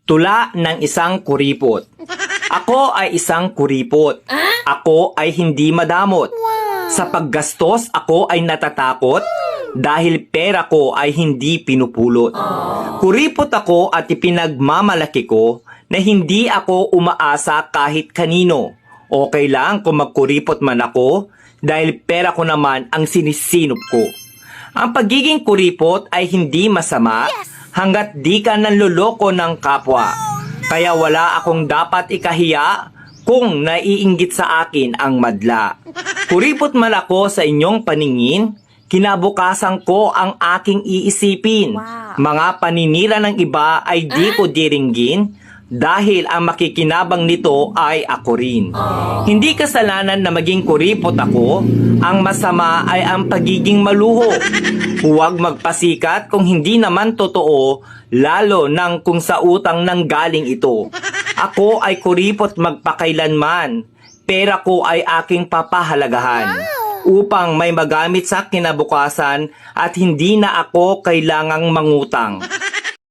Tula ng isang kuripot. Ako ay isang kuripot. Ako ay hindi madamot. Sa paggastos ako ay natatakot dahil pera ko ay hindi pinupulot. Kuripot ako at ipinagmamalaki ko na hindi ako umaasa kahit kanino. Okay lang kung magkuripot man ako dahil pera ko naman ang sinisinop ko. Ang pagiging kuripot ay hindi masama hanggat di ka nanloloko ng kapwa. Kaya wala akong dapat ikahiya kung naiinggit sa akin ang madla. Kuripot man ako sa inyong paningin, kinabukasan ko ang aking iisipin. Mga paninira ng iba ay di ko diringgin dahil ang makikinabang nito ay ako rin. Hindi kasalanan na maging kuripot ako, ang masama ay ang pagiging maluho. Huwag magpasikat kung hindi naman totoo, lalo nang kung sa utang nang galing ito. Ako ay kuripot magpakailanman, pera ko ay aking papahalagahan upang may magamit sa kinabukasan at hindi na ako kailangang mangutang.